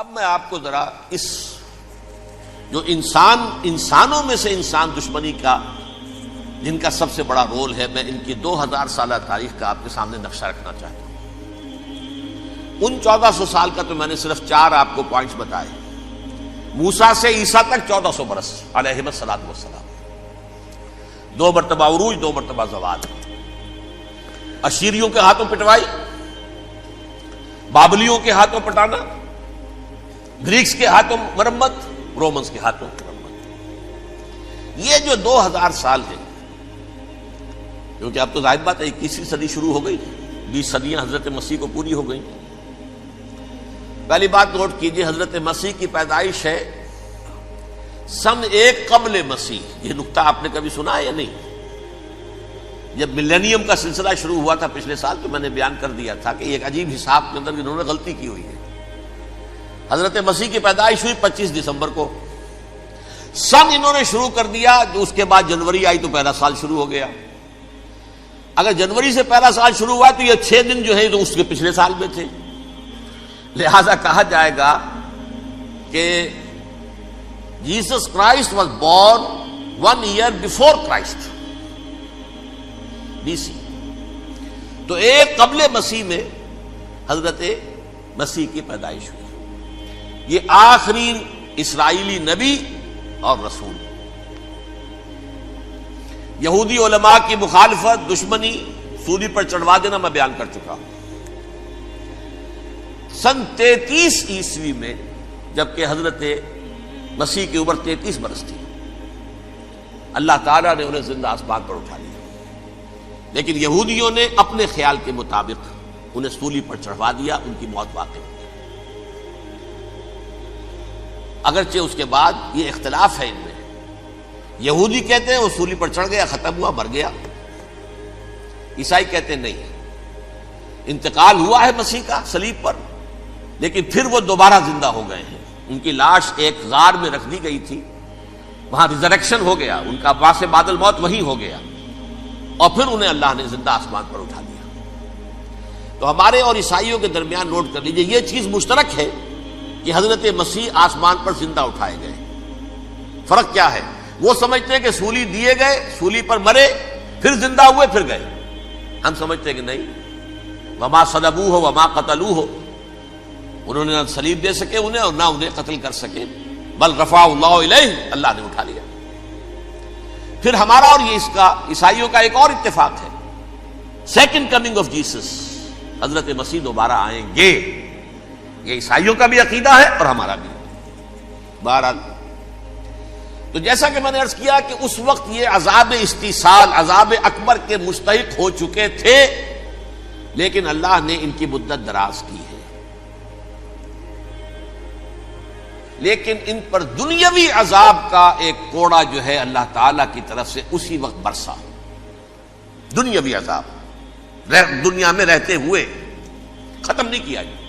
اب میں آپ کو ذرا اس جو انسانوں میں سے انسان دشمنی کا جن کا سب سے بڑا رول ہے، میں ان کی 2000 سالہ تاریخ کا آپ کے سامنے نقشہ رکھنا چاہتا ہوں۔ ان 1400 سال کا تو میں نے صرف 4 آپ کو پوائنٹس بتائے۔ موسیٰ سے عیسیٰ تک 1400 برس علیہ الصلوۃ والسلام، 2 مرتبہ عروج، 2 مرتبہ زوال، اشیریوں کے ہاتھوں پٹوائی، بابلیوں کے ہاتھوں پٹانا، گریکس کے ہاتھوں مرمت، رومنز کے ہاتھوں مرمت۔ یہ جو 2000 سال ہیں، کیونکہ اب تو ظاہر بات ہے 21ویں صدی شروع ہو گئی، 20 صدیاں حضرت مسیح کو پوری ہو گئی۔ پہلی بات نوٹ کیجئے، حضرت مسیح کی پیدائش ہے سن 1 قبل مسیح۔ یہ نقطہ آپ نے کبھی سنا ہے یا نہیں؟ جب ملینیم کا سلسلہ شروع ہوا تھا پچھلے سال، تو میں نے بیان کر دیا تھا کہ ایک عجیب حساب کے اندر انہوں نے غلطی کی ہوئی ہے۔ حضرت مسیح کی پیدائش ہوئی 25 دسمبر کو، سن انہوں نے شروع کر دیا، جو اس کے بعد جنوری آئی تو پہلا سال شروع ہو گیا۔ اگر جنوری سے پہلا سال شروع ہوا تو یہ 6 دن جو ہے تو اس کے پچھلے سال میں تھے، لہذا کہا جائے گا کہ Jesus Christ was born 1 year before Christ BC۔ تو 1 قبل مسیح میں حضرت مسیح کی پیدائش ہوئی۔ یہ آخری اسرائیلی نبی اور رسول۔ یہودی علماء کی مخالفت، دشمنی، سولی پر چڑھوا دینا میں بیان کر چکا ہوں۔ سن 33 عیسوی میں جبکہ حضرت مسیح کی عمر 33 برس تھی، اللہ تعالیٰ نے انہیں زندہ آسمان پر اٹھا لیا، لیکن یہودیوں نے اپنے خیال کے مطابق انہیں سولی پر چڑھوا دیا، ان کی موت واقع ہو گئی۔ اگرچہ اس کے بعد یہ اختلاف ہے ان میں، یہودی کہتے ہیں وہ سولی پر چڑھ گیا، ختم ہوا، مر گیا، عیسائی کہتے ہیں نہیں، انتقال ہوا ہے مسیح کا صلیب پر، لیکن پھر وہ دوبارہ زندہ ہو گئے ہیں۔ ان کی لاش ایک غار میں رکھ دی گئی تھی، وہاں ریزریکشن ہو گیا، ان کا باعث بعد الموت وہیں ہو گیا، اور پھر انہیں اللہ نے زندہ آسمان پر اٹھا لیا۔ تو ہمارے اور عیسائیوں کے درمیان نوٹ کر لیجئے، یہ چیز مشترک ہے کہ حضرت مسیح آسمان پر زندہ اٹھائے گئے۔ فرق کیا ہے؟ وہ سمجھتے ہیں کہ سولی دیے گئے، سولی پر مرے، پھر زندہ ہوئے، پھر گئے۔ ہم سمجھتے ہیں کہ نہیں، وما صلبوہ وما قتلوہ، انہوں نے نہ صلیب دے سکے انہیں اور نہ انہیں قتل کر سکے، بل رفعہ اللہ الیہ، اللہ نے اٹھا لیا۔ پھر ہمارا اور یہ اس کا عیسائیوں کا ایک اور اتفاق ہے، سیکنڈ کمنگ آف جیسس، حضرت مسیح دوبارہ آئیں گے، یہ عیسائیوں کا بھی عقیدہ ہے اور ہمارا بھی۔ بہرحال تو جیسا کہ میں نے عرض کیا کہ اس وقت یہ عذاب استیصال، عذاب اکبر کے مستحق ہو چکے تھے، لیکن اللہ نے ان کی مدت دراز کی ہے، لیکن ان پر دنیاوی عذاب کا ایک کوڑا جو ہے اللہ تعالی کی طرف سے اسی وقت برسا۔ دنیاوی عذاب دنیا میں رہتے ہوئے ختم نہیں کیا گیا۔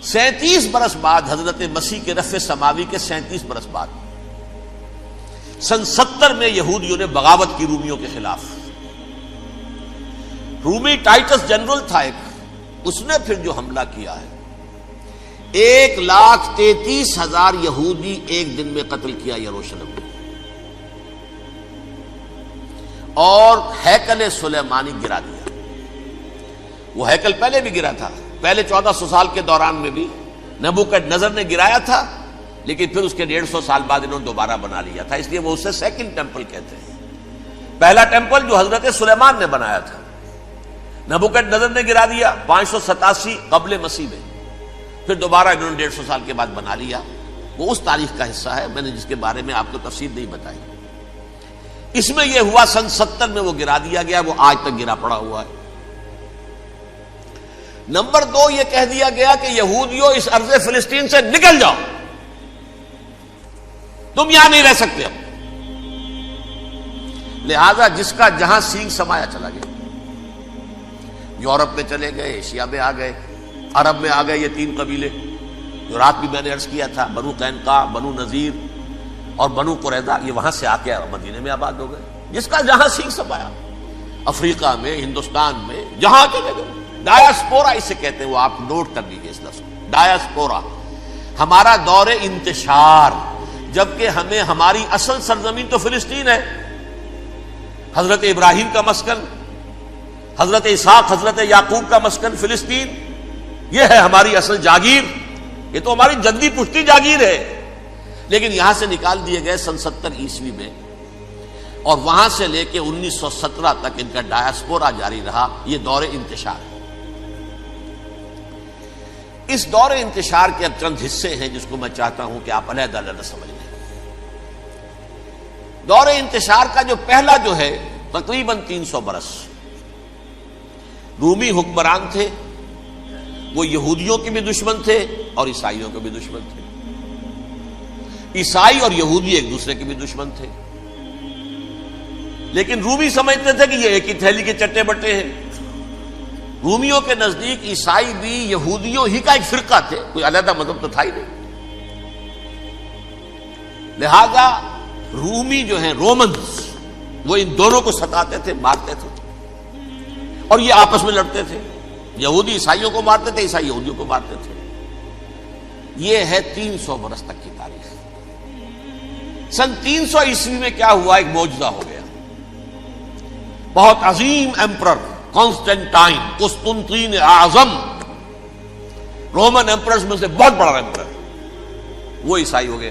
37 برس بعد حضرت مسیح کے رفع سماوی کے 37 برس بعد سن 70 میں یہودیوں نے بغاوت کی رومیوں کے خلاف۔ رومی ٹائٹس جنرل تھا ایک، اس نے پھر جو حملہ کیا ہے، 1,33,000 یہودی ایک دن میں قتل کیا یروشلم میں، اور ہیکل سلیمانی گرا دیا۔ وہ ہیکل پہلے بھی گرا تھا، پہلے 1400 سال کے دوران میں بھی نبوکڈنیزر نے گرایا تھا، لیکن پھر اس کے 150 سال بعد انہوں نے دوبارہ بنا لیا تھا، اس لیے وہ اسے سیکنڈ ٹیمپل کہتے ہیں۔ پہلا ٹیمپل جو حضرت سلیمان نے بنایا تھا، نبوکڈنیزر نے گرا دیا 587 قبل مسیح میں، پھر دوبارہ انہوں نے 150 سال کے بعد بنا لیا۔ وہ اس تاریخ کا حصہ ہے، میں نے جس کے بارے میں آپ کو تفصیل نہیں بتائی۔ اس میں یہ ہوا سن 70 میں وہ گرا دیا گیا، وہ آج تک گرا پڑا ہوا ہے۔ نمبر 2، یہ کہہ دیا گیا کہ یہودیوں اس ارض فلسطین سے نکل جاؤ، تم یہاں نہیں رہ سکتے اب۔ لہذا جس کا جہاں سینگ سمایا چلا گیا، یورپ میں چلے گئے، ایشیا میں آ گئے، عرب میں آ گئے، یہ 3 قبیلے جو رات بھی میں نے عرض کیا تھا، بنو قینقاع، بنو نذیر اور بنو قریظہ، یہ وہاں سے آ کے مدینے میں آباد ہو گئے۔ جس کا جہاں سینگ سمایا، افریقہ میں، ہندوستان میں، جہاں چلے گئے، ڈایاسپورا اسے کہتے ہیں، وہ آپ نوٹ کر لیجیے اس لفظ کو، ڈایاسپورا، ہمارا دور انتشار، جبکہ ہمیں ہماری اصل سرزمین تو فلسطین ہے، حضرت ابراہیم کا مسکن، حضرت اسحاق حضرت یعقوب کا مسکن فلسطین، یہ ہے ہماری اصل جاگیر، یہ تو ہماری جدی پشتی جاگیر ہے، لیکن یہاں سے نکال دیے گئے سن 70 عیسوی میں، اور وہاں سے لے کے 1917 تک ان کا ڈایاسپورا جاری رہا۔ یہ دور انتشار ہے۔ اس دور انتشار کے اب چند حصے ہیں جس کو میں چاہتا ہوں کہ آپ علیحدہ علیحدہ سمجھ لیں۔ دور انتشار کا جو پہلا جو ہے تقریباً 300 برس رومی حکمران تھے، وہ یہودیوں کے بھی دشمن تھے اور عیسائیوں کے بھی دشمن تھے، عیسائی اور یہودی ایک دوسرے کے بھی دشمن تھے، لیکن رومی سمجھتے تھے کہ یہ ایک ہی تھیلی کے چٹے بٹے ہیں۔ رومیوں کے نزدیک عیسائی بھی یہودیوں ہی کا ایک فرقہ تھے، کوئی علیحدہ مذہب تو تھا ہی نہیں، لہذا رومی جو ہیں رومنز وہ ان دونوں کو ستاتے تھے، مارتے تھے، اور یہ آپس میں لڑتے تھے، یہودی عیسائیوں کو مارتے تھے، عیسائی یہودیوں کو مارتے تھے۔ یہ ہے 300 برس تک کی تاریخ۔ سن 300 عیسوی میں کیا ہوا؟ ایک معجزہ ہو گیا۔ بہت عظیم ایمپرر کانسٹینٹائن، قسطنطین اعظم، رومن ایمپررز میں سے بہت بڑا ایمپرر، وہ عیسائی ہو گئے۔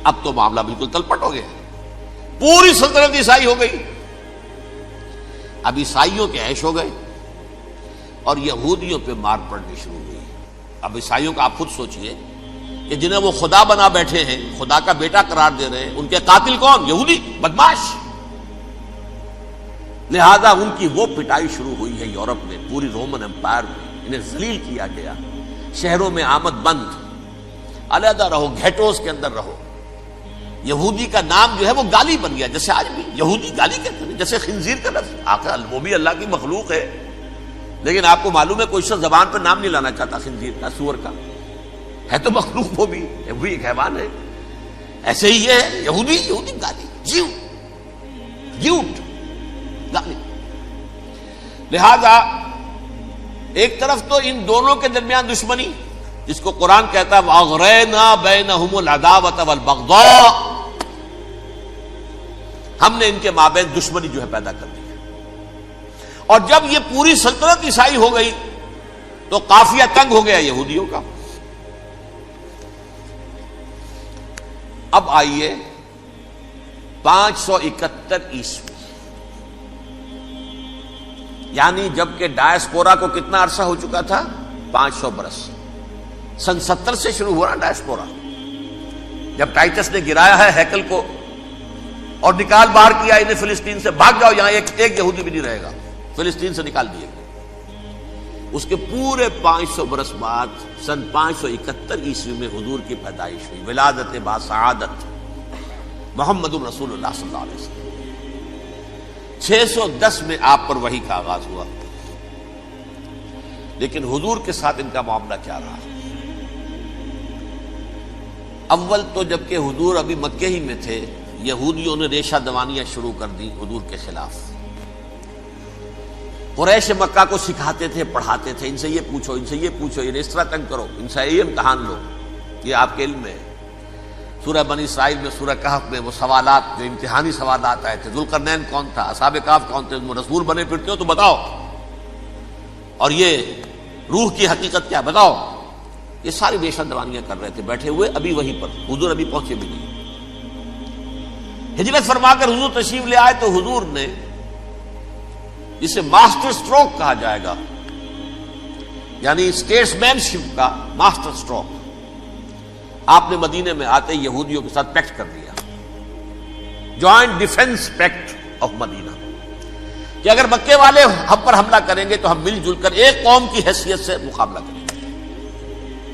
اب تو معاملہ بالکل تلپٹ ہو گیا، پوری سلطنت عیسائی ہو گئی۔ اب عیسائیوں کے عیش ہو گئے اور یہودیوں پہ مار پڑنی شروع ہوئی۔ اب عیسائیوں کا آپ خود سوچئے کہ جنہیں وہ خدا بنا بیٹھے ہیں، خدا کا بیٹا قرار دے رہے ہیں، ان کے قاتل کون؟ یہودی بدماش۔ لہذا ان کی وہ پٹائی شروع ہوئی ہے یورپ میں، پوری رومن امپائر میں انہیں ذلیل کیا گیا، شہروں میں آمد بند، علیحدہ رہو، گھیٹوز کے اندر رہو۔ یہودی کا نام جو ہے وہ گالی بن گیا، جیسے آج بھی یہودی گالی کہتے ہیں، جیسے خنزیر کا لفظ، آخر وہ بھی اللہ کی مخلوق ہے، لیکن آپ کو معلوم ہے کوئی شخص زبان پر نام نہیں لانا چاہتا خنزیر کا، سور کا، ہے تو مخلوق، وہ بھی ایک حیوان ہے۔ ایسے ہی یہ ہے یہودی گالی، جیوٹ گالی۔ لہذا ایک طرف تو ان دونوں کے درمیان دشمنی، جس کو قرآن کہتا ہے وَأَغْرَيْنَا بَيْنَهُمُ الْعَدَاوَةَ وَالْبَغْضَاءَ، ہم نے ان کے مابین دشمنی جو ہے پیدا کر دی۔ اور جب یہ پوری سلطنت عیسائی ہو گئی تو قافیہ تنگ ہو گیا یہودیوں کا۔ اب آئیے 571 عیسوی، یعنی جبکہ ڈایاسپورا کو کتنا عرصہ ہو چکا تھا؟ 500 برس۔ سن 70 سے شروع ہوا ڈایاسپورا، جب ٹائٹس نے گرایا ہے ہیکل کو اور نکال باہر کیا انہیں فلسطین سے، بھاگ جاؤ، یہاں ایک یہودی بھی نہیں رہے گا، فلسطین سے نکال دیے گئے۔ اس کے پورے 500 برس بعد سن 571 عیسوی میں حضور کی پیدائش ہوئی، ولادت با سعادت محمد الرسول اللہ صلی اللہ علیہ وسلم۔ 610 میں آپ پر وحی کا آغاز ہوا، لیکن حضور کے ساتھ ان کا معاملہ کیا رہا؟ اول تو جبکہ حضور ابھی مکے ہی میں تھے، یہودیوں نے ریشہ دوانیاں شروع کر دی حضور کے خلاف۔ قریش مکہ کو سکھاتے تھے، پڑھاتے تھے، ان سے یہ پوچھو، ان سے یہ پوچھو، یہ اس طرح تنگ کرو، ان سے یہ امتحان لو، یہ آپ کے علم میں ہے۔ سورہ بنی اسرائیل میں، سورہ کہف میں وہ سوالات، جو امتحانی سوالات آئے تھے، ذوالقرنین کون تھا، اصحاب کہف کون تھے، تم رسول بنے پھرتے ہو تو بتاؤ، اور یہ روح کی حقیقت کیا بتاؤ، یہ ساری ریشہ دوانیاں کر رہے تھے بیٹھے ہوئے، ابھی وہیں پر حضور ابھی پہنچے بھی نہیں۔ ہجرت فرما کر حضور تشریف لے آئے تو حضور نے، جسے ماسٹر سٹروک کہا جائے گا، یعنی اسٹیٹس مین شپ کا ماسٹر سٹروک، آپ نے مدینے میں آتے یہودیوں کے ساتھ پیکٹ کر دیا، جوائنٹ ڈیفنس پیکٹ آف مدینہ، کہ اگر مکے والے ہم پر حملہ کریں گے تو ہم مل جل کر ایک قوم کی حیثیت سے مقابلہ کریں گے۔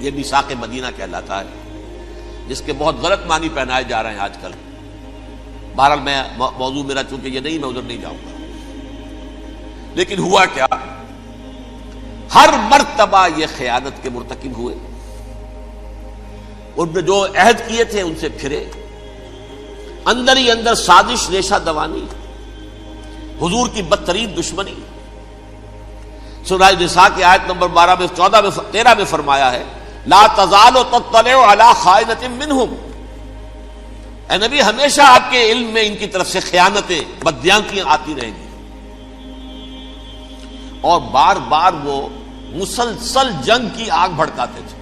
یہ میثاق مدینہ کہلاتا ہے، جس کے بہت غلط معنی پہنائے جا رہے ہیں آج کل۔ بہرحال میں موضوع میرا چونکہ یہ نہیں، میں ادھر نہیں جاؤں گا، لیکن ہوا کیا؟ ہر مرتبہ یہ خیانت کے مرتکب ہوئے، ان نے جو عہد کیے تھے ان سے پھرے، اندر ہی اندر سازش، ریشہ دوانی، حضور کی بدترین دشمنی۔ سورہ نساء کی آیت نمبر 12 میں 14 میں 13 میں فرمایا ہے لا تزال تطلع علی خائنۃ منہم، اے نبی ہمیشہ آپ کے علم میں ان کی طرف سے خیانتیں، بددیانتیاں آتی رہیں گی. اور بار بار وہ مسلسل جنگ کی آگ بھڑکاتے تھے.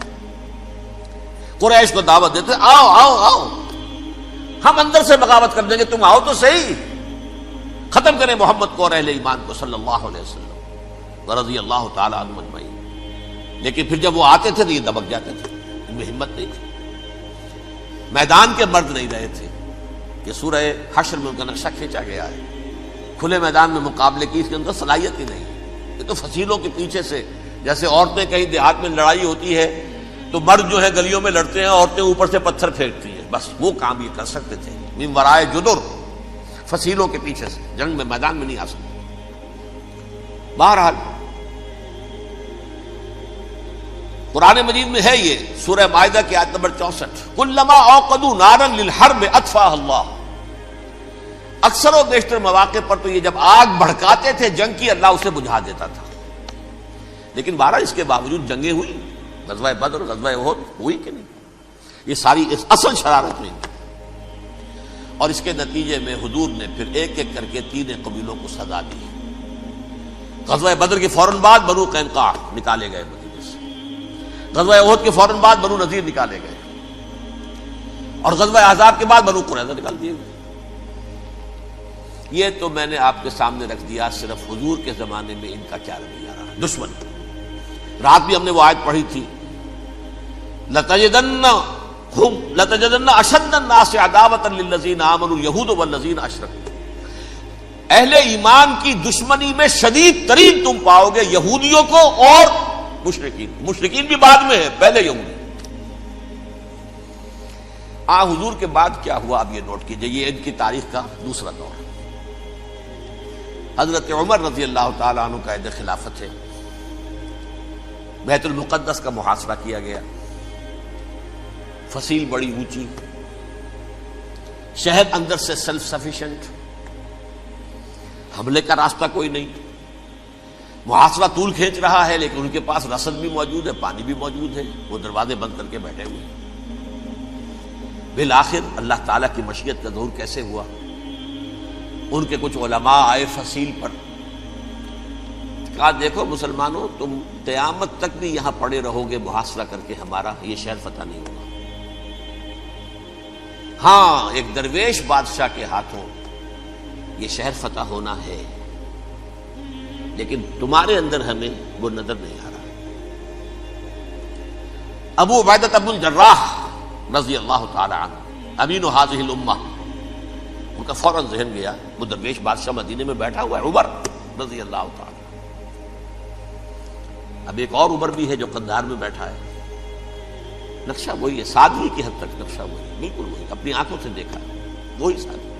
قریش کو دعوت دیتے، آؤ آؤ آؤ ہم اندر سے بغاوت کر دیں گے، تم آؤ تو صحیح، ختم کریں محمد کو اور اہل ایمان کو صلی اللہ علیہ وسلم ورضی اللہ تعالی عنہم اجمعین. لیکن پھر جب وہ آتے تھے تو یہ دبک جاتے تھے، ان میں ہمت نہیں تھی. میدان کے مرد نہیں رہے تھے کہ سورہ حشر میں ان کا نقشہ کھینچا گیا ہے. کھلے میدان میں مقابلے کی اس کے اندر صلاحیت ہی نہیں. یہ تو فصیلوں کے پیچھے سے، جیسے عورتیں کہیں دیہات میں لڑائی ہوتی ہے تو مرد جو ہے گلیوں میں لڑتے ہیں، عورتیں اوپر سے پتھر پھینکتی ہیں، بس وہ کام یہ کر سکتے تھے. من ورائے جدر، فصیلوں کے پیچھے سے، جنگ میں میدان میں نہیں آ سکتے. بہرحال قرآن مجید میں ہے یہ سورہ مائدہ کی آیت نمبر 64، کلما اوقدوا نارا للحرب اطفاها اللہ. اکثر و بیشتر مواقع پر تو یہ جب آگ بھڑکاتے تھے جنگ کی، اللہ اسے بجھا دیتا تھا. لیکن بہرحال اس کے باوجود جنگیں ہوئی، غزوہ بدر، غزوہ احد ہوئی کہ نہیں؟ یہ ساری اصل شرارت میں. اور اس کے نتیجے میں حضور نے پھر ایک ایک کر کے 3 قبیلوں کو سزا دی. غزوہ بدر کے فوراً بعد بنو قینقاع نکالے گئے مدینے سے، غزوہ احد کے فوراً بعد بنو نذیر نکالے گئے، اور غزوہ احزاب کے بعد بنو قریظہ نکال دیے گئے. یہ تو میں نے آپ کے سامنے رکھ دیا صرف حضور کے زمانے میں ان کا کیا رویہ رہا. دشمن، رات بھی ہم نے وہ آیت پڑھی تھی، لَتَجِدَنَّ أَشَدَّ النَّاسِ عَدَاوَةً لِلَّذِينَ آمَنُوا الْيَهُودُ وَالَّذِينَ أَشْرَكُوا. اہل ایمان کی دشمنی میں شدید ترین تم پاؤ گے یہودیوں کو اور مشرکین. مشرکین بھی بعد میں ہے، پہلے یہودی. حضور کے بعد کیا ہوا اب یہ نوٹ کیجئے، یہ ان کی تاریخ کا دوسرا دور. حضرت عمر رضی اللہ تعالیٰ عنہ کا عہد خلافت ہے. بیت المقدس کا محاصرہ کیا گیا، فصیل بڑی اونچی، شہر اندر سے سیلف سفیشینٹ، حملے کا راستہ کوئی نہیں. محاصرہ طول کھینچ رہا ہے لیکن ان کے پاس رسد بھی موجود ہے، پانی بھی موجود ہے، وہ دروازے بند کر کے بیٹھے ہوئے. بالآخر اللہ تعالیٰ کی مشیت کا ظہور کیسے ہوا؟ ان کے کچھ علماء آئے فصیل پر، کہا دیکھو مسلمانوں، تم قیامت تک بھی یہاں پڑے رہو گے محاصرہ کر کے، ہمارا یہ شہر فتح نہیں ہوگا. ہاں ایک درویش بادشاہ کے ہاتھوں یہ شہر فتح ہونا ہے، لیکن تمہارے اندر ہمیں وہ نظر نہیں آ رہا. ابو عبیدہ بن الجراح رضی اللہ تعالی عنہ، امین هذه الامہ، ان کا فوراً ذہن گیا وہ درویش بادشاہ مدینے میں بیٹھا ہوا ہے، عمر رضی اللہ تعالی. اب ایک اور عمر بھی ہے جو قندھار میں بیٹھا ہے. نقشہ وہی ہے، سادگی کی حد تک نقشہ وہی، بالکل وہی، اپنی آنکھوں سے دیکھا ہے وہی سادگی.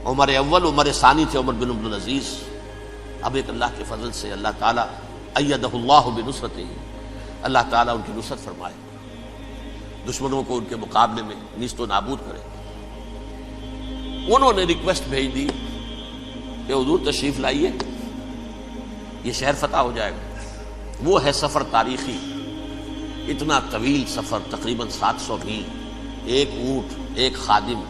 عمر اول، عمر ثانی تھے عمر بن عبد العزیز. اب ایک اللہ کے فضل سے اللہ تعالیٰ ایدہ اللہ بنصرتہ، اللہ تعالیٰ ان کی نصرت فرمائے، دشمنوں کو ان کے مقابلے میں نیست و نابود کرے. انہوں نے ریکویسٹ بھیج دی کہ حضور تشریف لائیے، یہ شہر فتح ہو جائے گا. وہ ہے سفر تاریخی، اتنا طویل سفر، تقریباً 700 میل، ایک اونٹ، ایک خادم،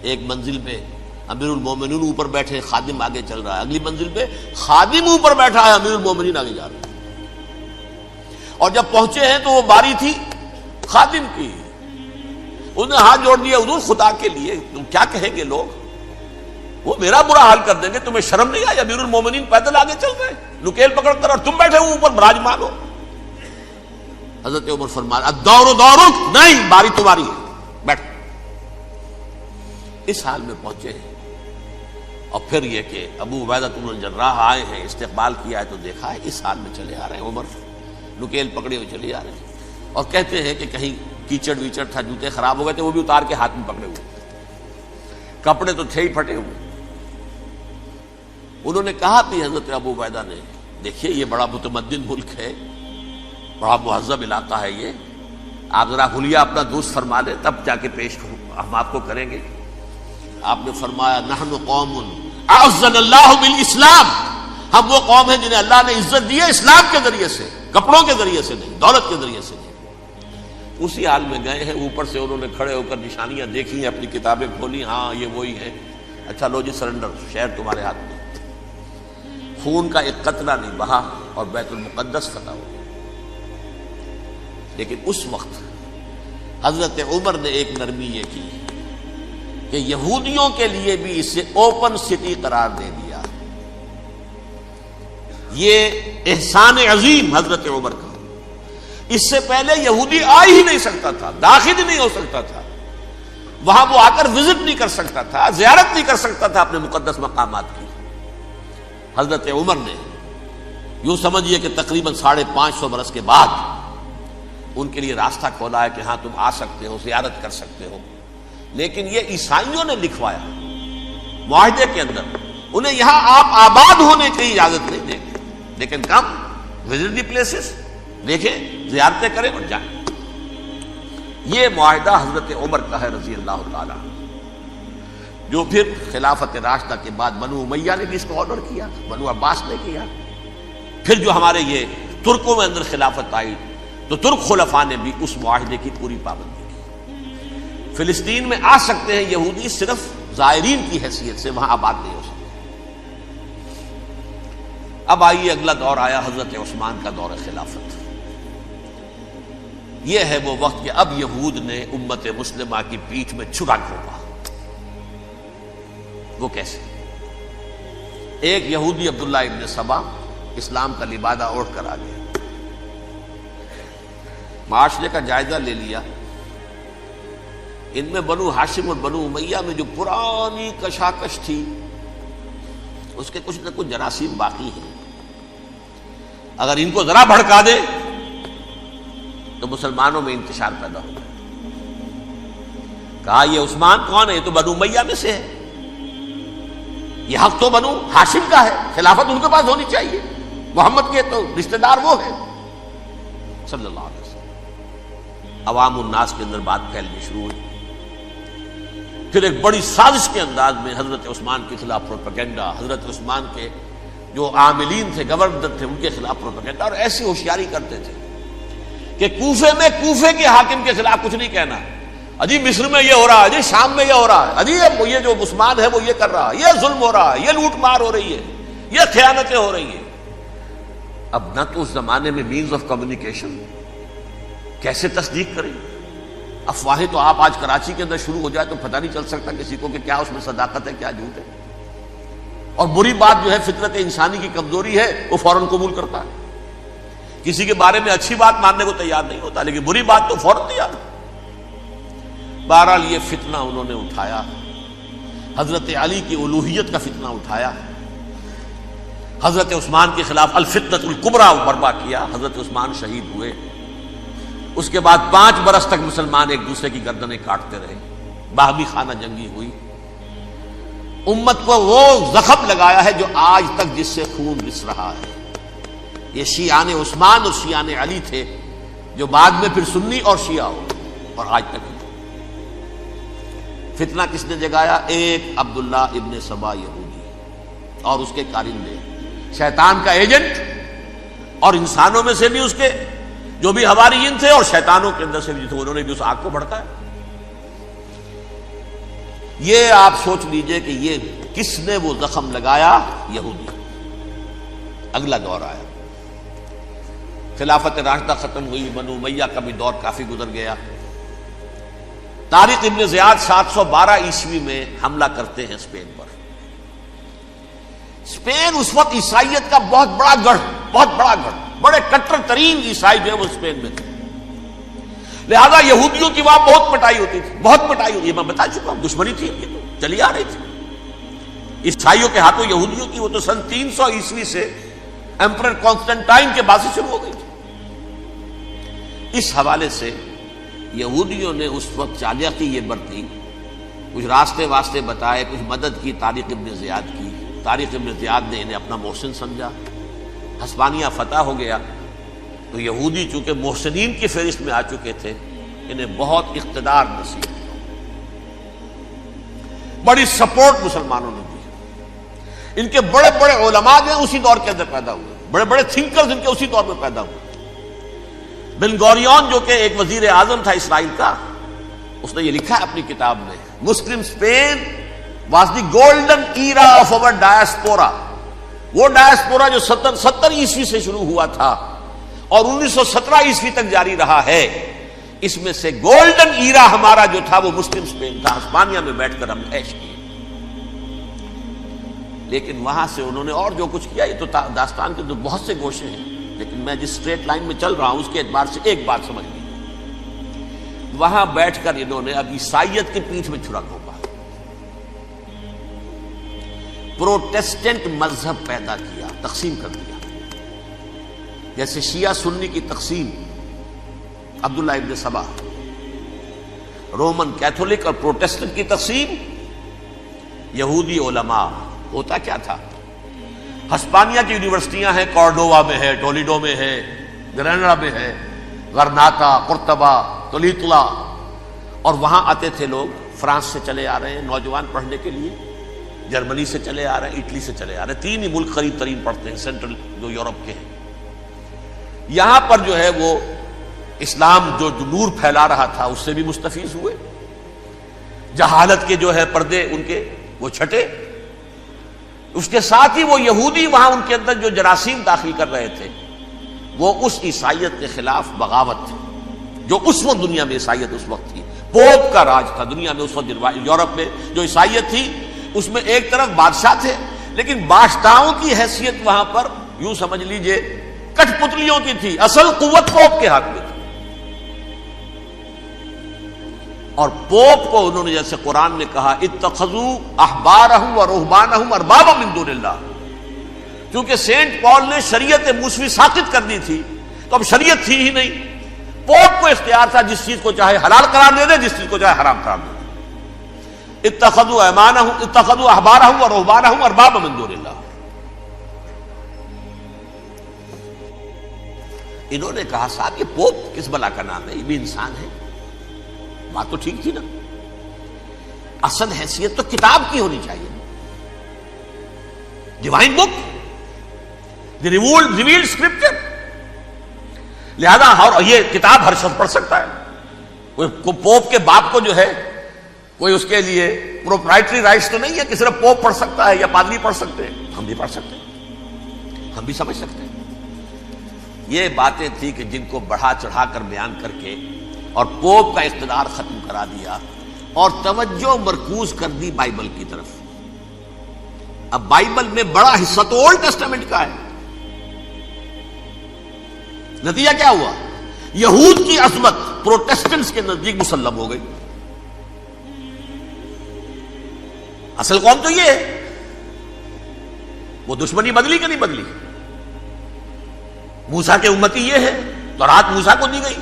ایک منزل پہ امیر المومنین اوپر بیٹھے، خادم آگے چل رہا ہے، اگلی منزل پہ خادم اوپر بیٹھا ہے، امیر المومنین آگے جا رہے ہیں. اور جب پہنچے ہیں تو وہ باری تھی خادم کی. انہوں نے ہاتھ جوڑ دیا، حضور خدا کے لیے تم کیا کہیں گے لوگ، وہ میرا برا حال کر دیں گے، تمہیں شرم نہیں آئی؟ امیر المومنین پیدل آگے چل رہے ہیں نکیل پکڑ کر، اور تم بیٹھے ہو اوپر براجمان ہو. حضرت عمر فرمایا الدور دورک، نہیں باری تمہاری ہے، بیٹھ. اس حال میں پہنچے ہیں. اور پھر یہ کہ ابو عبیدہ بن الجراح آئے ہیں، استقبال کیا ہے تو دیکھا ہے اس حال میں چلے آ رہے ہیں. عمر نکیل پکڑے ہوئے چلے آ رہے ہیں، اور کہتے ہیں کہ کہیں کیچڑ ویچڑ تھا، جوتے خراب ہو گئے تھے، وہ بھی اتار کے ہاتھ میں پکڑے ہوئے، کپڑے تو تھے ہی پھٹے ہوئے. انہوں نے کہا بھی حضرت ابو عبیدہ نے، دیکھیے یہ بڑا متمدن ملک ہے، بڑا مہذب علاقہ ہے یہ، آپ ذرا حلیہ اپنا درست فرما لیں تب جا کے پیش ہم آپ کو کریں گے. آپ نے فرمایا نحن قوم اعزنا اللہ بالاسلام، ہم وہ قوم ہیں جنہیں اللہ نے عزت دی ہے اسلام کے ذریعے سے. کپڑوں کے ذریعے سے نہیں، دولت کے ذریعے سے نہیں۔ اسی حال میں گئے ہیں، اوپر سے انہوں نے کھڑے ہو کر نشانیاں دیکھی ہیں، اپنی کتابیں کھولی، ہاں یہ وہی ہے، اچھا لو جی سرنڈر، شہر تمہارے ہاتھ میں۔ خون کا ایک قطرہ نہیں بہا اور بیت المقدس فتح ہو گیا۔ لیکن اس وقت حضرت عمر نے ایک نرمی یہ کی کہ یہودیوں کے لیے بھی اسے اوپن سٹی قرار دے دیا۔ یہ احسان عظیم حضرت عمر کا، اس سے پہلے یہودی آ ہی نہیں سکتا تھا، داخل ہی نہیں ہو سکتا تھا، وہاں وہ آ کر وزٹ نہیں کر سکتا تھا، زیارت نہیں کر سکتا تھا اپنے مقدس مقامات کی۔ حضرت عمر نے یوں سمجھیے کہ تقریباً 550 برس کے بعد ان کے لیے راستہ کھولا ہے کہ ہاں تم آ سکتے ہو، زیارت کر سکتے ہو۔ لیکن یہ عیسائیوں نے لکھوایا معاہدے کے اندر، انہیں یہاں آپ آباد ہونے کی اجازت نہیں دیں گے، لیکن کم وزٹ دی پلیسز، دیکھیں زیارتیں کریں اور جائیں۔ یہ معاہدہ حضرت عمر کا ہے رضی اللہ تعالیٰ، جو پھر خلافت راشدہ کے بعد بنو امیہ نے بھی اس کو آرڈر کیا، بنو عباس نے کیا، پھر جو ہمارے یہ ترکوں میں اندر خلافت آئی تو ترک خلفاء نے بھی اس معاہدے کی پوری پابندی کی۔ فلسطین میں آ سکتے ہیں یہودی صرف زائرین کی حیثیت سے، وہاں آباد نہیں ہو سکتے۔ اب آئیے اگلا دور آیا حضرت عثمان کا دور خلافت۔ یہ ہے وہ وقت کہ اب یہود نے امت مسلمہ کی پیٹھ میں چھرا گھونپا۔ وہ کیسے؟ ایک یہودی عبداللہ ابن سبا اسلام کا لبادہ اوڑھ کر آ گیا، معاشرے کا جائزہ لے لیا، ان میں بنو ہاشم اور بنو امیہ میں جو پرانی کشاکش تھی اس کے کچھ نہ کچھ جراثیم باقی ہیں، اگر ان کو ذرا بھڑکا دے تو مسلمانوں میں انتشار پیدا ہوگا۔ کہا یہ عثمان کون ہے؟ یہ تو بنو امیہ میں سے ہے، یہ حق تو بنو ہاشم کا ہے، خلافت ان کے پاس ہونی چاہیے، محمد کے تو رشتہ دار وہ ہے صلی اللہ علیہ وسلم۔ عوام الناس کے اندر بات پھیلنی شروع ہوئی، پھر ایک بڑی سازش کے انداز میں حضرت عثمان کے خلاف پروپیگنڈا، حضرت عثمان کے جو عاملین تھے، گورنر تھے، ان کے خلاف پروپیگنڈا، اور ایسی ہوشیاری کرتے تھے کہ کوفے میں کوفے کے حاکم کے خلاف کچھ نہیں کہنا، اجی مصر میں یہ ہو رہا ہے، اجی شام میں یہ ہو رہا ہے، اجی یہ جو عثمان ہے وہ یہ کر رہا ہے، یہ ظلم ہو رہا ہے، یہ لوٹ مار ہو رہی ہے، یہ خیانتیں ہو رہی ہیں۔ اب نہ تو اس زمانے میں مینز آف کمیونیکیشن، کیسے تصدیق کریں؟ افواہیں تو آپ آج کراچی کے اندر شروع ہو جائے تو پتہ نہیں چل سکتا کسی کو کہ کیا اس میں صداقت ہے کیا جھوٹ ہے، اور بری بات جو ہے فطرت انسانی کی کمزوری ہے، وہ فوراً قبول کرتا ہے، کسی کے بارے میں اچھی بات ماننے کو تیار نہیں ہوتا، لیکن بری بات تو فوراً تیار۔ بہرحال یہ فتنہ انہوں نے اٹھایا، حضرت علی کی الوہیت کا فتنہ اٹھایا، حضرت عثمان کے خلاف الفتنۃ الکبریٰ برپا کیا، حضرت عثمان شہید ہوئے۔ اس کے بعد 5 برس تک مسلمان ایک دوسرے کی گردنیں کاٹتے رہے، باہمی خانہ جنگی ہوئی، امت کو وہ زخم لگایا ہے جو آج تک جس سے خون رس رہا ہے۔ یہ شیعان عثمان اور شیعان علی تھے جو بعد میں پھر سنی اور شیعہ ہو، اور آج تک فتنہ کس نے جگایا؟ ایک عبداللہ ابن سبا یہودی اور اس کے کارندے، شیطان کا ایجنٹ، اور انسانوں میں سے بھی اس کے جو بھی حواریین تھے اور شیطانوں کے اندر سے بھی تھے، انہوں نے بھی اس آگ کو بھڑکایا۔ یہ آپ سوچ لیجئے کہ یہ کس نے وہ زخم لگایا؟ یہودی۔ اگلا دور آیا، خلافت راشدہ ختم ہوئی، بنو امیہ کا بھی دور کافی گزر گیا۔ طارق ابن زیاد 712 عیسوی میں حملہ کرتے ہیں اسپین پر۔ اسپین اس وقت عیسائیت کا بہت بڑا گڑھ، بڑے کٹر ترین عیسائی جو ہے وہ اسپین میں تھے، لہذا یہودیوں کی وہاں بہت پٹائی ہوتی تھی، یہ میں بتا چکا ہوں، دشمنی تھی ان کی تو چلی آ رہی تھی عیسائیوں کے ہاتھوں یہودیوں کی، وہ تو سن 300 عیسوی سے ایمپرر کانسٹنٹائن کے بعد سے شروع ہو گئی تھی۔ اس حوالے سے یہودیوں نے اس وقت چالاکی یہ برتی، کچھ راستے واسطے بتائے، کچھ مدد کی طارق ابن زیاد کی۔ طارق ابن زیاد نے انہیں اپنا محسن سمجھا، ہسپانیہ فتح ہو گیا تو یہودی چونکہ محسنین کی فہرست میں آ چکے تھے، انہیں بہت اقتدار نصیب ہوا، بڑی سپورٹ مسلمانوں نے دی۔ ان کے بڑے بڑے علماء جو ہیں اسی دور کے اندر پیدا ہوئے، بڑے بڑے تھنکرز ان کے اسی دور میں پیدا ہوئے۔ بن گوریون جو کہ ایک وزیر اعظم تھا اسرائیل کا، اس نے یہ لکھا ہے اپنی کتاب میں، Muslim Spain was the golden era of our diaspora. وہ ڈائسپورا جو 70 عیسوی سے شروع ہوا تھا اور 1917 عیسوی تک جاری رہا ہے، اس میں سے گولڈن ایرا ہمارا جو تھا وہ مسلم اسپین تھا. ہسپانیہ میں بیٹھ کر ہم عیش کیے. لیکن وہاں سے انہوں نے اور جو کچھ کیا، یہ تو داستان کے تو بہت سے گوشے ہیں، لیکن میں جس اسٹریٹ لائن میں چل رہا ہوں اس کے اعتبار سے ایک بات سمجھ لیجیے. وہاں بیٹھ کر انہوں نے اب عیسائیت کی پیٹھ میں چھرا گھونپا، پروٹیسٹنٹ مذہب پیدا کیا، تقسیم کر دیا. جیسے شیعہ سنی کی تقسیم، عبداللہ ابن سبا، رومن کیتھولک اور پروٹیسٹنٹ کی تقسیم، یہودی علماء. ہوتا کیا تھا؟ ہسپانیہ کی یونیورسٹیاں ہیں، کارڈووا میں ہے، ٹولیڈو میں ہے، گریناڈا میں ہے، غرناطہ، قرطبہ، تولیتلا، اور وہاں آتے تھے لوگ. فرانس سے چلے آ رہے ہیں نوجوان پڑھنے کے لیے، جرمنی سے چلے آ رہے ہیں، اٹلی سے چلے آ رہے ہیں. 3 ہی ملک قریب ترین پڑھتے ہیں سینٹرل جو یورپ کے ہیں. یہاں پر جو ہے وہ اسلام جو نور پھیلا رہا تھا اس سے بھی مستفیض ہوئے. جہالت کے جو ہے پردے ان کے وہ چھٹے. اس کے ساتھ ہی وہ یہودی وہاں ان کے اندر جو جراثیم داخل کر رہے تھے وہ اس عیسائیت کے خلاف بغاوت تھی جو اس وقت دنیا میں عیسائیت اس وقت تھی. پوپ کا راج تھا دنیا میں اس وقت. یورپ میں جو عیسائیت تھی اس میں ایک طرف بادشاہ تھے، لیکن بادشاہوں کی حیثیت وہاں پر یوں سمجھ لیجئے کٹ پتلیوں کی تھی. اصل قوت پوپ کے ہاتھ میں تھی. اور پوپ کو انہوں نے جیسے قرآن نے کہا اتخذوا احبارهم ورهبانهم اربابا من دون اللہ، کیونکہ سینٹ پال نے شریعت موسوی ساقط کر دی تھی تو اب شریعت تھی ہی نہیں. پوپ کو اختیار تھا جس چیز کو چاہے حلال قرار دے دے، جس چیز کو چاہے حرام قرار دے دے. اتخذوا احبارهم ورهبانهم اربابا من دون اللہ. انہوں نے کہا صاحب یہ پوپ کس بلا کا نام ہے، یہ بھی انسان ہے. بات تو ٹھیک تھی نا. اصل حیثیت تو کتاب کی ہونی چاہیے، ڈیوائن بک، دی ریویلڈ اسکرپچر. لہذا اور یہ کتاب ہر شخص پڑھ سکتا ہے. کوئی پوپ کے باپ کو جو ہے کوئی اس کے لیے پروپرائٹری رائٹس تو نہیں ہے کہ صرف پوپ پڑھ سکتا ہے یا پادری پڑھ سکتے ہیں. ہم بھی پڑھ سکتے ہیں، ہم بھی سمجھ سکتے ہیں. یہ باتیں تھی کہ جن کو بڑھا چڑھا کر بیان کر کے اور پوپ کا اقتدار ختم کرا دیا اور توجہ مرکوز کر دی بائبل کی طرف. اب بائبل میں بڑا حصہ تو اولڈ ٹیسٹامنٹ کا ہے. نتیجہ کیا ہوا؟ یہود کی عظمت پروٹیسٹنٹس کے نزدیک مسلم ہو گئی. اصل قوم تو یہ ہے. وہ دشمنی بدلی کہ نہیں بدلی؟ موسیٰ کے امتی یہ ہے، تورات موسیٰ کو دی گئی،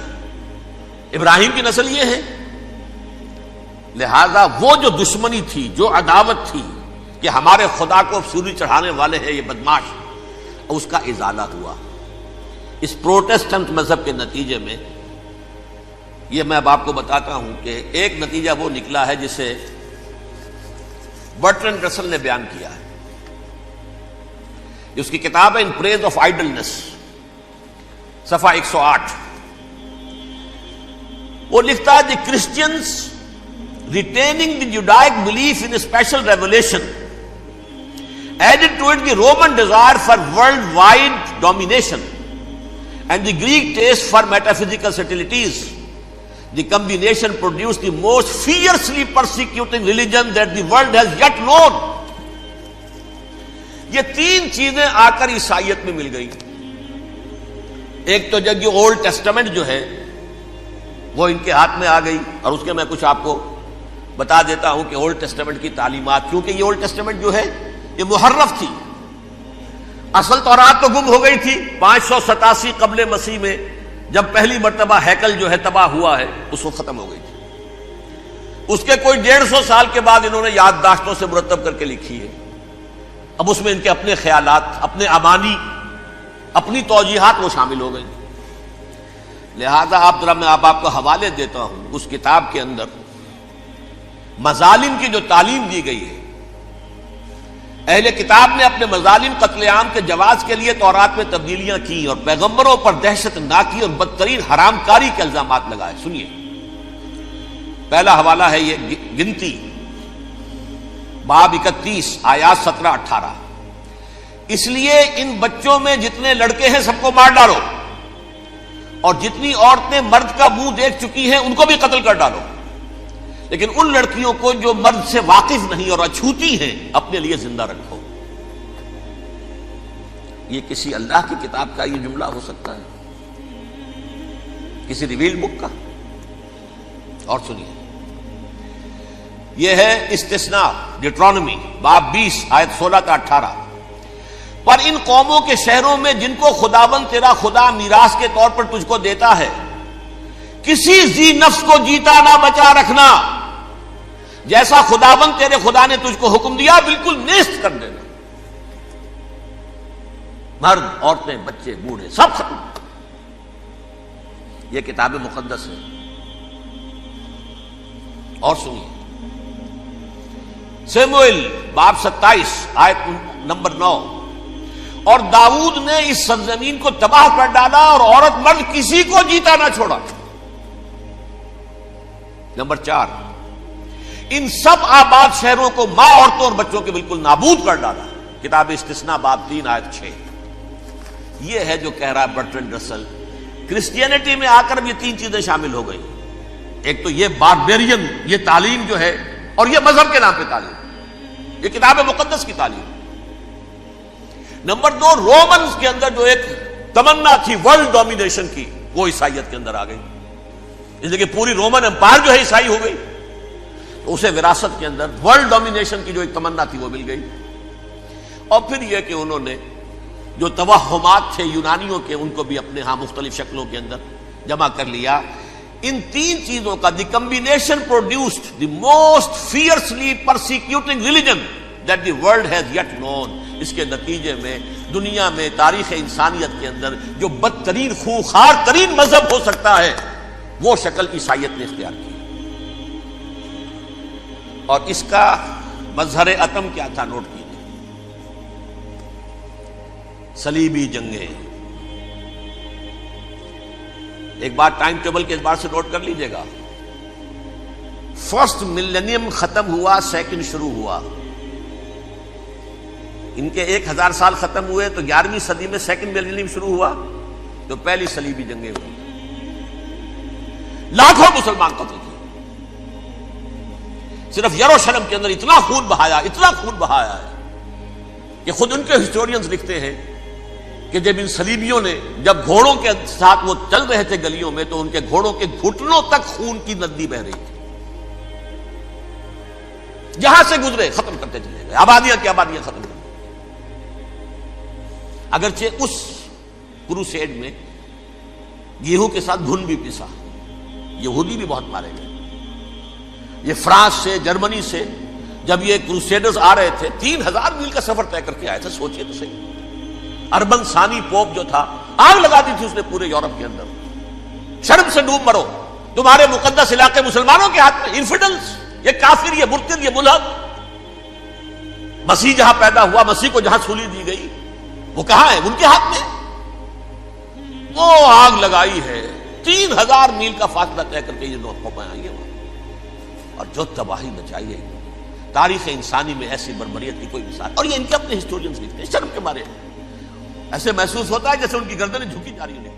ابراہیم کی نسل یہ ہے. لہذا وہ جو دشمنی تھی، جو عداوت تھی کہ ہمارے خدا کو سوری چڑھانے والے ہیں یہ بدماش، اس کا ازالہ ہوا اس پروٹیسٹنٹ مذہب کے نتیجے میں. یہ میں اب آپ کو بتاتا ہوں کہ ایک نتیجہ وہ نکلا ہے جسے برٹرنڈ رسل نے بیان کیا ہے. اس کی کتاب ہے ان پریز آف آئیڈلنس، صفحہ 108. وہ لکھتا ہے the Christians retaining the Judaic belief in special revelation added to it the Roman desire for world wide domination and the Greek taste for metaphysical subtleties. The combination produce the most fiercely persecuting religion that the world has yet known. یہ 3 چیزیں آ کر عیسائیت میں مل گئی. ایک تو جب یہ اولڈ ٹیسٹامنٹ جو ہے وہ ان کے ہاتھ میں آ گئی، اور اس کے میں کچھ آپ کو بتا دیتا ہوں کہ اولڈ ٹیسٹامنٹ کی تعلیمات، کیونکہ یہ اولڈ ٹیسٹامنٹ جو ہے یہ محرف تھی. اصل تورات تو گم ہو گئی تھی 587 قبل مسیح میں، جب پہلی مرتبہ ہیکل جو ہے تباہ ہوا ہے اس وقت ختم ہو گئی تھی. اس کے کوئی 150 سال کے بعد انہوں نے یادداشتوں سے مرتب کر کے لکھی ہے. اب اس میں ان کے اپنے خیالات، اپنے امانی، اپنی توجیحات وہ شامل ہو گئی. لہذا میں آپ کو حوالے دیتا ہوں اس کتاب کے اندر مظالم کی جو تعلیم دی گئی ہے اہل کتاب نے اپنے مظالم قتل عام کے جواز کے لیے تورات میں تبدیلیاں کی اور پیغمبروں پر دہشت ناکی اور بدترین حرام کاری کے الزامات لگائے. سنیے، پہلا حوالہ ہے یہ گنتی باب 31 آیات 17-18. اس لیے ان بچوں میں جتنے لڑکے ہیں سب کو مار ڈالو، اور جتنی عورتیں مرد کا منہ دیکھ چکی ہیں ان کو بھی قتل کر ڈالو، لیکن ان لڑکیوں کو جو مرد سے واقف نہیں اور اچھوتی ہیں اپنے لیے زندہ رکھو. یہ کسی اللہ کی کتاب کا یہ جملہ ہو سکتا ہے؟ کسی ریویل بک کا؟ اور سنیے، یہ ہے استثناء ڈیٹرانومی باب 20 آیت 16-18. پر ان قوموں کے شہروں میں جن کو خداوند تیرا خدا میراث کے طور پر تجھ کو دیتا ہے، کسی ذی نفس کو جیتا نہ بچا رکھنا، جیسا خداوند تیرے خدا نے تجھ کو حکم دیا بالکل نیست کر دینا. مرد، عورتیں، بچے، بوڑھے سب ختم. یہ کتاب مقدس ہے. اور سنیے، سموئیل باب 27 آیت نمبر 9. اور داؤد نے اس سرزمین کو تباہ کر ڈالا اور عورت مرد کسی کو جیتا نہ چھوڑا. نمبر 4، ان سب آباد شہروں کو ماں، عورتوں اور بچوں کے بالکل نابود کر ڈالا. کتاب استثناء باب 3 آیت 6. یہ ہے جو کہہ رہا ہے برٹرینڈ رسل، کرسچینٹی میں آ کر یہ تین چیزیں شامل ہو گئی. ایک تو یہ باربیرین یہ تعلیم جو ہے، اور یہ مذہب کے نام پہ تعلیم، یہ کتاب مقدس کی تعلیم. نمبر 2، رومنز کے اندر جو ایک تمنا تھی ورلڈ ڈومینیشن کی، وہ عیسائیت کے اندر آ گئی. اس لیے کہ پوری رومن امپائر جو ہے عیسائی ہو گئی، تو اسے وراثت کے اندر ورلڈ ڈومینیشن کی جو ایک تمنا تھی وہ مل گئی. اور پھر یہ کہ انہوں نے جو توہمات تھے یونانیوں کے، ان کو بھی اپنے ہاں مختلف شکلوں کے اندر جمع کر لیا. ان تین چیزوں کا the combination produced the most fiercely persecuting religion that the world has yet known. اس کے نتیجے میں دنیا میں تاریخ انسانیت کے اندر جو بدترین خوخار ترین مذہب ہو سکتا ہے وہ شکل عیسائیت نے اختیار کی. اور اس کا مظہر عتم کیا تھا؟ نوٹ کیجیے، صلیبی جنگیں. ایک بات ٹائم ٹیبل کے اعتبار سے نوٹ کر لیجئے گا. فرسٹ ملینیم ختم ہوا، سیکنڈ شروع ہوا. ان کے 1000 سال ختم ہوئے تو 11ویں صدی میں سیکنڈ ملینیم شروع ہوا، تو پہلی صلیبی جنگیں ہوئی. لاکھوں مسلمان قتل کیے. صرف یروشلم کے اندر اتنا خون بہایا ہے کہ خود ان کے ہسٹورینز لکھتے ہیں کہ جب ان صلیبیوں نے جب گھوڑوں کے ساتھ وہ چل رہے تھے گلیوں میں، تو ان کے گھوڑوں کے گھٹنوں تک خون کی ندی بہ رہی تھی. جہاں سے گزرے ختم کرتے چلے گئے، آبادیاں کی آبادیاں ختم کر. اگرچہ اس کروسیڈ میں گیہوں کے ساتھ گھن بھی پسا، یہودی بھی بہت مارے گئے. یہ فرانس سے، جرمنی سے جب یہ کروسیڈرز آ رہے تھے، 3000 میل کا سفر طے کر کے آئے تھے. سوچئے تو صحیح. اربن ثانی پوپ جو تھا، آگ لگا دی تھی اس نے پورے یورپ کے اندر. شرم سے ڈوب مرو، تمہارے مقدس علاقے مسلمانوں کے ہاتھ میں. انفیڈلز، یہ کافر، یہ مرتد، یہ ملحد. مسیح جہاں پیدا ہوا، مسیح کو جہاں سولی دی گئی، وہ کہاں ہے؟ ان کے ہاتھ میں. وہ آگ لگائی ہے. 3000 میل کا فاصلہ طے کر کے یہ لوگ قومیں آئی ہیں، اور جو تباہی مچائی ہے. تاریخ انسانی میں ایسی بربریت کی کوئی مثال. اور یہ ان کے اپنے ہسٹورینز لکھتے ہیں. شرم کے مارے ایسے محسوس ہوتا ہے جیسے ان کی گردنیں جھکی جا رہی ہیں.